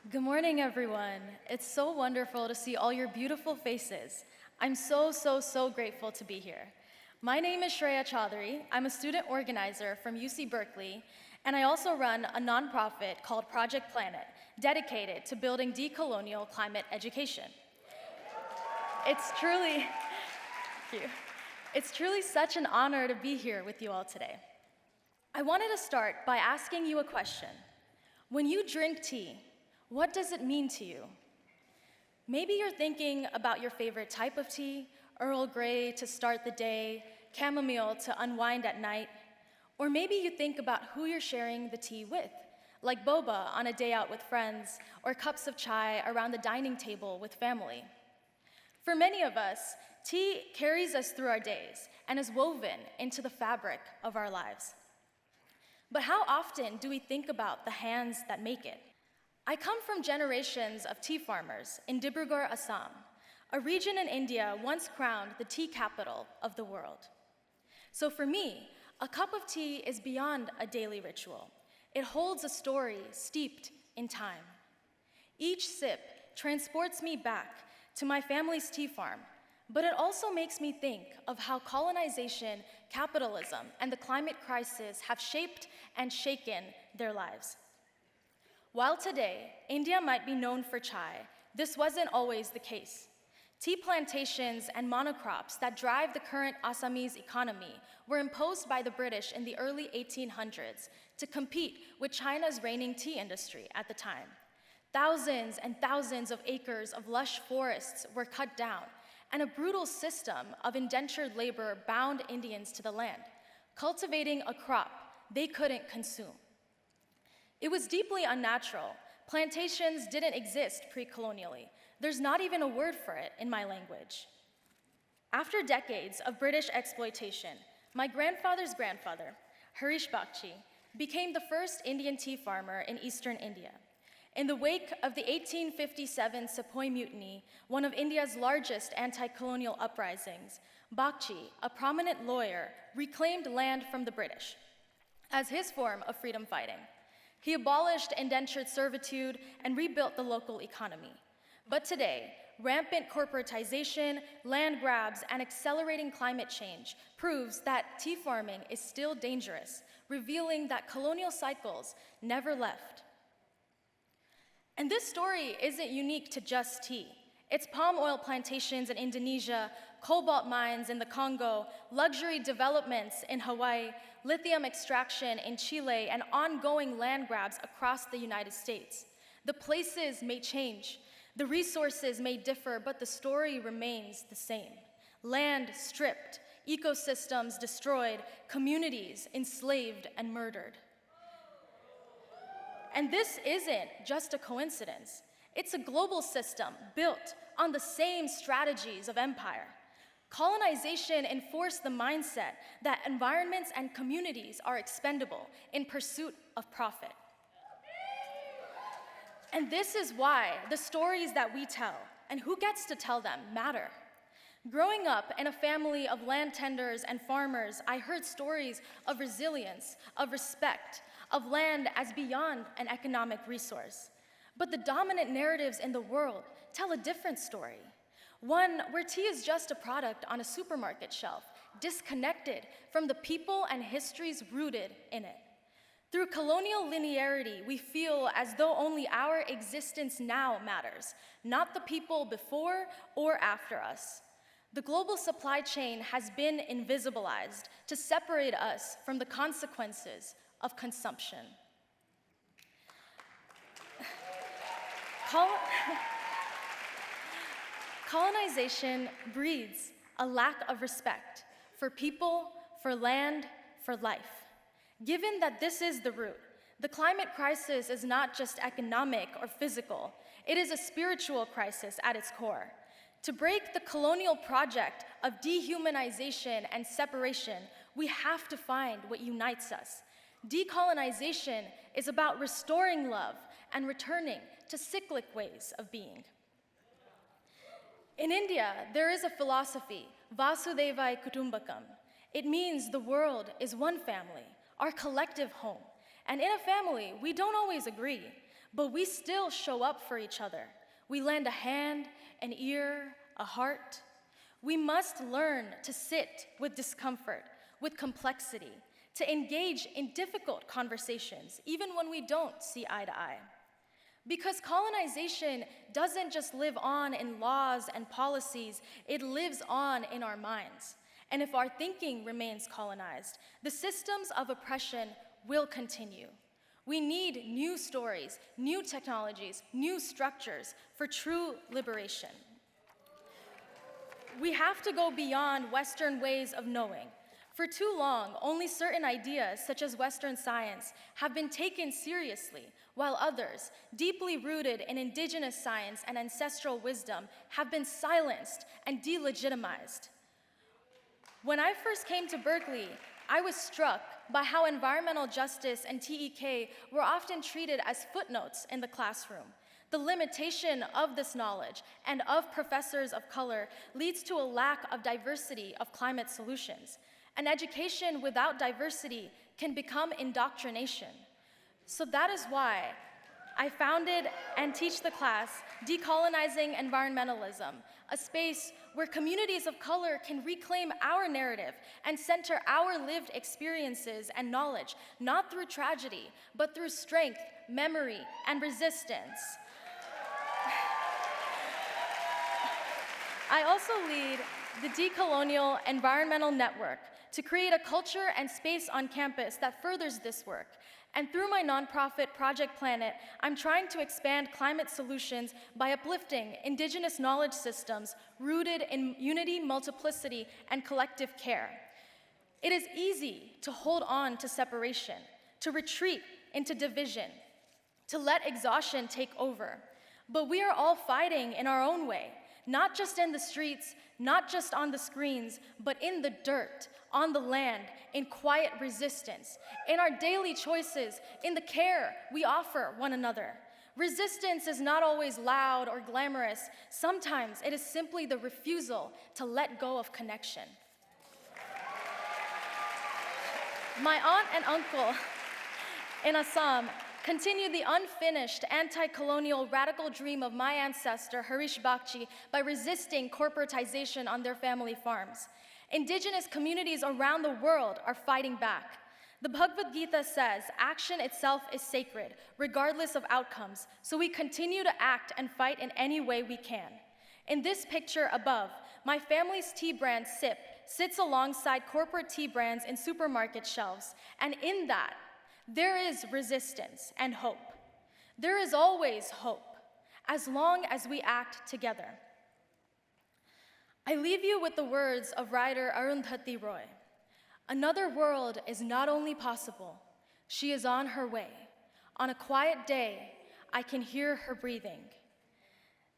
Good morning, everyone. It's so wonderful to see all your beautiful faces. I'm so grateful to be here. My name is Shreya Chaudhuri. I'm a student organizer from UC Berkeley, and I also run a nonprofit called Project Planet, dedicated to building decolonial climate education. It's truly, thank you. It's truly such an honor to be here with you all today. I wanted to start by asking you a question. When you drink tea, what does it mean to you? Maybe you're thinking about your favorite type of tea, Earl Grey to start the day, chamomile to unwind at night, or maybe you think about who you're sharing the tea with, like boba on a day out with friends, or cups of chai around the dining table with family. For many of us, tea carries us through our days and is woven into the fabric of our lives. But how often do we think about the hands that make it? I come from generations of tea farmers in Dibrugarh, Assam, a region in India once crowned the tea capital of the world. So for me, a cup of tea is beyond a daily ritual. It holds a story steeped in time. Each sip transports me back to my family's tea farm, but it also makes me think of how colonization, capitalism, and the climate crisis have shaped and shaken their lives. While today, India might be known for chai, this wasn't always the case. Tea plantations and monocrops that drive the current Assamese economy were imposed by the British in the early 1800s to compete with China's reigning tea industry at the time. Thousands and thousands of acres of lush forests were cut down, and a brutal system of indentured labor bound Indians to the land, cultivating a crop they couldn't consume. It was deeply unnatural. Plantations didn't exist pre-colonially. There's not even a word for it in my language. After decades of British exploitation, my grandfather's grandfather, Harish Bakshi, became the first Indian tea farmer in eastern India. In the wake of the 1857 Sepoy Mutiny, one of India's largest anti-colonial uprisings, Bakshi, a prominent lawyer, reclaimed land from the British as his form of freedom fighting. He abolished indentured servitude and rebuilt the local economy. But today, rampant corporatization, land grabs, and accelerating climate change proves that tea farming is still dangerous, revealing that colonial cycles never left. And this story isn't unique to just tea. It's palm oil plantations in Indonesia, cobalt mines in the Congo, luxury developments in Hawaii, lithium extraction in Chile, and ongoing land grabs across the United States. The places may change, the resources may differ, but the story remains the same. Land stripped, ecosystems destroyed, communities enslaved and murdered. And this isn't just a coincidence. It's a global system built on the same strategies of empire. Colonization enforced the mindset that environments and communities are expendable in pursuit of profit. And this is why the stories that we tell, and who gets to tell them, matter. Growing up in a family of land tenders and farmers, I heard stories of resilience, of respect, of land as beyond an economic resource. But the dominant narratives in the world tell a different story. One where tea is just a product on a supermarket shelf, disconnected from the people and histories rooted in it. Through colonial linearity, we feel as though only our existence now matters, not the people before or after us. The global supply chain has been invisibilized to separate us from the consequences of consumption. Colonization breeds a lack of respect for people, for land, for life. Given that this is the root, the climate crisis is not just economic or physical, it is a spiritual crisis at its core. To break the colonial project of dehumanization and separation, we have to find what unites us. Decolonization is about restoring love and returning to cyclic ways of being. In India, there is a philosophy, Vasudevai Kutumbakam. It means the world is one family, our collective home. And in a family, we don't always agree, but we still show up for each other. We lend a hand, an ear, a heart. We must learn to sit with discomfort, with complexity, to engage in difficult conversations, even when we don't see eye to eye. Because colonization doesn't just live on in laws and policies, it lives on in our minds. And if our thinking remains colonized, the systems of oppression will continue. We need new stories, new technologies, new structures for true liberation. We have to go beyond Western ways of knowing. For too long, only certain ideas, such as Western science, have been taken seriously, while others, deeply rooted in indigenous science and ancestral wisdom, have been silenced and delegitimized. When I first came to Berkeley, I was struck by how environmental justice and TEK were often treated as footnotes in the classroom. The limitation of this knowledge and of professors of color leads to a lack of diversity of climate solutions. An education without diversity can become indoctrination. So that is why I founded and teach the class Decolonizing Environmentalism, a space where communities of color can reclaim our narrative and center our lived experiences and knowledge, not through tragedy, but through strength, memory, and resistance. I also lead the Decolonial Environmental Network to create a culture and space on campus that furthers this work. And through my nonprofit, Project Planet, I'm trying to expand climate solutions by uplifting indigenous knowledge systems rooted in unity, multiplicity, and collective care. It is easy to hold on to separation, to retreat into division, to let exhaustion take over. But we are all fighting in our own way, not just in the streets, not just on the screens, but in the dirt, on the land, in quiet resistance, in our daily choices, in the care we offer one another. Resistance is not always loud or glamorous. Sometimes it is simply the refusal to let go of connection. My aunt and uncle in Assam continued the unfinished anti-colonial radical dream of my ancestor, Harish Bakshi, by resisting corporatization on their family farms. Indigenous communities around the world are fighting back. The Bhagavad Gita says, action itself is sacred, regardless of outcomes, so we continue to act and fight in any way we can. In this picture above, my family's tea brand, SIP, sits alongside corporate tea brands in supermarket shelves, and in that, there is resistance and hope. There is always hope, as long as we act together. I leave you with the words of writer Arundhati Roy. Another world is not only possible, she is on her way. On a quiet day, I can hear her breathing.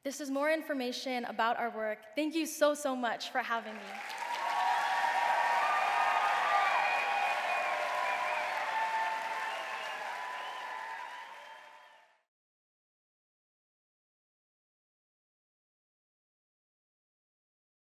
This is more information about our work. Thank you so much for having me.